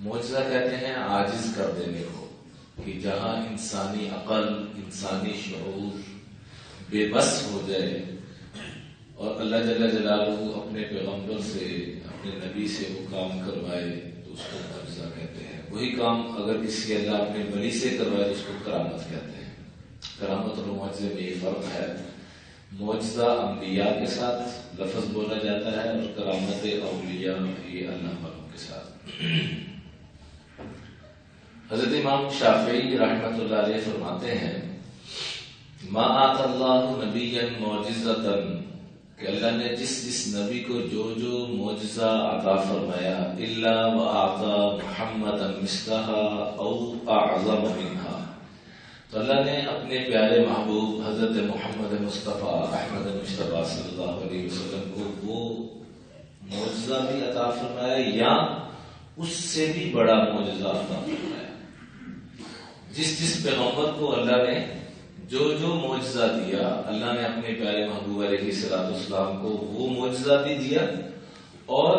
معجزہ کہتے ہیں عاجز کر دینے کو، کہ جہاں انسانی عقل، انسانی شعور بے بس ہو جائے اور اللہ جل جلالہ اپنے پیغمبر سے، اپنے نبی سے وہ کام کروائے تو اس کو معجزہ کہتے ہیں۔ وہی کام اگر کسی اللہ اپنے ولی سے کروائے تو اس کو کرامت کہتے ہیں۔ کرامت اور معجزے میں یہ فرق ہے، معجزہ انبیاء کے ساتھ لفظ بولا جاتا ہے اور کرامت اولیاء یہ اللہ والوں کے ساتھ۔ حضرت امام شافعی رحمۃ اللہ علیہ فرماتے ہیں ما آت اللہ نبیا معجزۃ، کہ اللہ نے جس نبی کو جو معجزہ عطا فرمایا، الا وآتا محمدا مثلها او اعظم منها، تو اللہ نے اپنے پیارے محبوب حضرت محمد مصطفیٰ احمد مصطفیٰ صلی اللہ علیہ وسلم کو وہ معجزہ بھی عطا فرمایا یا اس سے بھی بڑا معجزہ عطا فرمایا۔ جس پیغمبر کو اللہ نے جو معجزہ دیا، اللہ نے اپنے پیارے محبوب علیہ الصلوۃ والسلام کو وہ معجزہ بھی دیا اور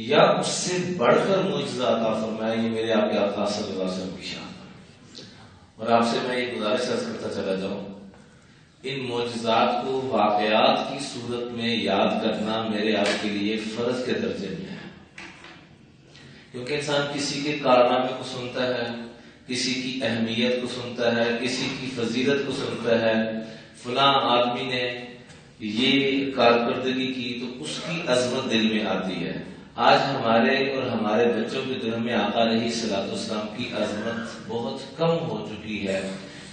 یا اس سے بڑھ کر معجزہ عطا فرمایا۔ یہ میرے آپ کے آقا صلی اللہ علیہ وسلم کی شان ہے۔ اور آپ سے میں یہ گزارش کرتا چلا جاؤں، ان معجزات کو واقعات کی صورت میں یاد کرنا میرے آپ کے لیے فرض کے درجے میں ہے، کیونکہ انسان کسی کے کارنامے کو سنتا ہے، کسی کی اہمیت کو سنتا ہے، کسی کی فضیلت کو سنتا ہے، فلاں آدمی نے یہ کارکردگی کی تو اس کی عظمت دل میں آتی ہے۔ آج ہمارے اور ہمارے بچوں کے دلوں میں آقا علیہ الصلوۃ والسلام کی عظمت بہت کم ہو چکی ہے،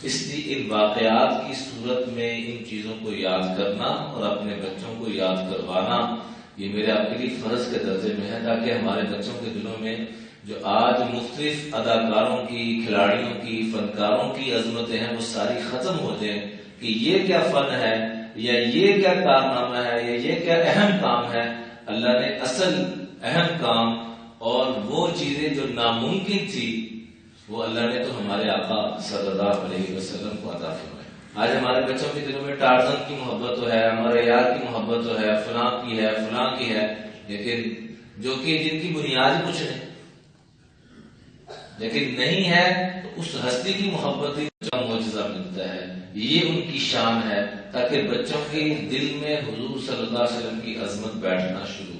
اس لیے ان واقعات کی صورت میں ان چیزوں کو یاد کرنا اور اپنے بچوں کو یاد کروانا یہ میرے آپ کے لیے فرض کے درجے میں ہے، تاکہ ہمارے بچوں کے دلوں میں جو آج مختلف اداکاروں کی، کھلاڑیوں کی، فنکاروں کی عظمتیں ہیں وہ ساری ختم ہو جائیں کہ یہ کیا فن ہے یا یہ کیا کارنامہ ہے یا یہ کیا اہم کام ہے۔ اللہ نے اصل اہم کام اور وہ چیزیں جو ناممکن تھی وہ اللہ نے تو ہمارے آقا صلی اللہ علیہ وسلم کو عطا فرمائی۔ آج ہمارے بچوں کے دلوں میں ٹارزن کی محبت تو ہے، ہمارے یار کی محبت تو ہے، فلاں کی ہے، فلاں کی ہے، لیکن جو کہ جن کی بنیاد کچھ نہیں، لیکن نہیں ہے تو اس ہستی کی محبت ہی جو معجزہ ملتا ہے، یہ ان کی شان ہے، تاکہ بچوں کے دل میں حضور صلی اللہ علیہ وسلم کی عظمت بیٹھنا شروع